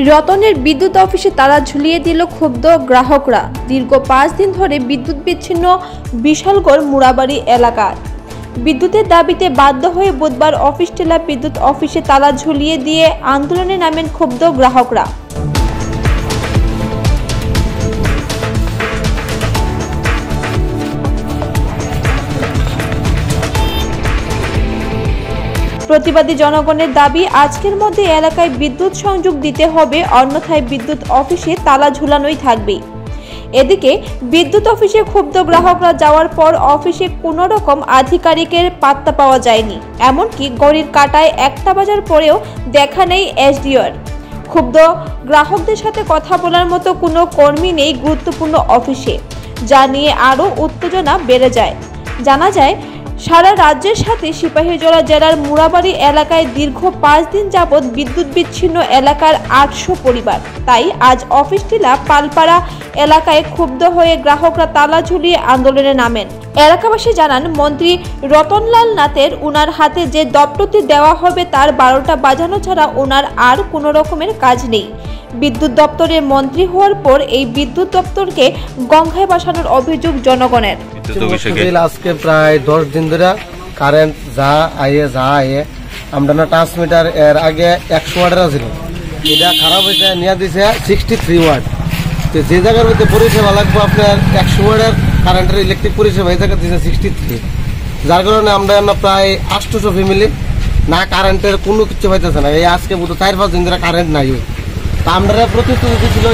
রতনের বিদ্যুৎ অফিসে তালা ঝুলিয়ে দিল ক্ষুব্ধ গ্রাহকরা। দীর্ঘ 5 দিন ধরে বিদ্যুৎ বিচ্ছিন্ন বিশালগড় মুড়াবাড়ি এলাকার। বিদ্যুতের দাবিতে বাধ্য হয়ে বুধবার অফিস টেলা বিদ্যুৎ অফিসে তালা ঝুলিয়ে দিয়ে আন্দোলনে নামেন ক্ষুব্ধ গ্রাহকরা। প্রতিবাদী জনগণের দাবি, আজকের মধ্যে এলাকায় বিদ্যুৎ সংযোগ দিতে হবে, অন্যথায় বিদ্যুৎ অফিসে তালা ঝুলানোই থাকবে। এদিকে বিদ্যুৎ অফিসে ক্ষুব্ধ গ্রাহকরা যাওয়ার পর অফিসে কোনো রকম আধিকারিকের পাত্তা পাওয়া যায়নি। এমনকি ঘড়ির কাঁটায় 1টা বাজার পরেও দেখা নেই এসডিওর। ক্ষুব্ধ গ্রাহকদের সাথে কথা বলার মতো কোনো কর্মী নেই গুরুত্বপূর্ণ অফিসে, যা নিয়ে আরও উত্তেজনা বেড়ে যায়। জানা যায়, সারা রাজ্যের সাথে সিপাহীজলা জেলার মুড়াবাড়ি এলাকায় দীর্ঘ 5 দিন যাবৎ বিদ্যুৎ বিচ্ছিন্ন এলাকার 800 পরিবার। তাই আজ অফিস টিলা পালপাড়া এলাকায় ক্ষুব্ধ হয়ে গ্রাহকরা তালা ঝুলিয়ে আন্দোলনে নামেন। এলাকাবাসী জানান, মন্ত্রী রতনলাল নাথের উনার হাতে যে দপ্তরটি দেওয়া হবে তার 12টা বাজানো ছাড়া ওনার আর কোনো রকমের কাজ নেই। বিদ্যুৎ দপ্তরের মন্ত্রী হওয়ার পর এই বিদ্যুৎ দপ্তরকে গঙ্গায় ভাসানোর অভিযোগ জনগণের। আজকে প্রায় 10 দিন ধরে কারেন্ট যা আয়ে আমরা না ট্রান্সমিটার এর আগে 100 ওয়াটের ছিল, এটা খারাপ হয়েছে নিয়ে দিছে 63 ওয়াট। তো যে জায়গার মধ্যে পরিষেবা লাগবে আপনার 100 ওয়াটের কারেন্টের ইলেকট্রিক পরিষেবা, এই জায়গা দিছে 63, যার কারণে আমরা প্রায় 800 ফ্যামিলি না কারেন্টের কোনো কিছু পাইতেছে না। এই আজকে বোধ 4-5 দিন ধরে কারেন্ট নাই। তা আমরা প্রতিশ্রুতি দিয়েছিল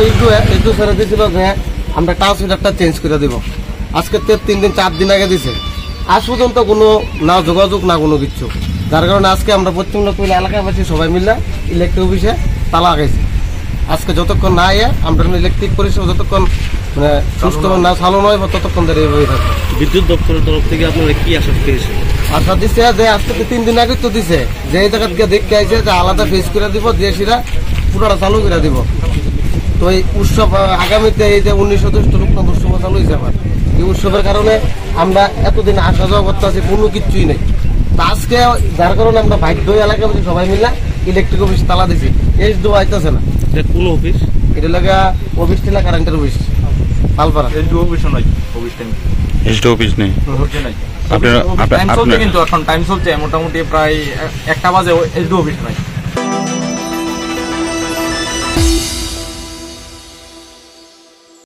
একটু ছেড়ে দিয়েছিল যে আমরা ট্রান্সমিটারটা চেঞ্জ করে দেবো। আজকে 3-4 দিন আগে দিছে, আজ পর্যন্ত কোনো না যোগাযোগ না কোনো কিছু, যার কারণে আজকে আমরা পশ্চিমবঙ্গ এলাকাবাসী সবাই মিলে ইলেকট্রিক অফিসে তালা লাগাইছি। আজকে যতক্ষণ না আমরা ইলেকট্রিক পরিষেবা যতক্ষণ মানে সুস্থ না চালু নয় ততক্ষণ ধরে হয়ে থাকে। বিদ্যুৎ দপ্তরের তরফ থেকে আপনারা কি আশা পেয়েছে? আশা দিচ্ছে যে আজকে 3 দিন আগে তো দিছে, যে এই জায়গা থেকে দেখতে আইছে যে আলাদা ফেস করে দিব, দিয়ে সেটা পুরোটা চালু করে দিব। তো এই উৎসব আগামীতে এই যে 19 জ্যৈষ্ঠ রূপনাথ উৎসব চালু হয়েছে আমার, এই উৎসবের কারণে আমরা এতদিন আসা যাওয়া করতে আছি, কোনো কিছুই নেই। আজকে যার কারণে আমরা বাধ্য এলাকা সবাই মিলে ইলেকট্রিক অফিস তালা দিছি। এই দোয়া আইতেছে না। কোন অফিস? এটা লাগা অফিস টিলা কারেন্টের অফিস পালপাড়া। অফিস নেই কিন্তু এখন টাইম চলছে মোটামুটি প্রায় 1টা বাজে, এসডিও অফিস নাই।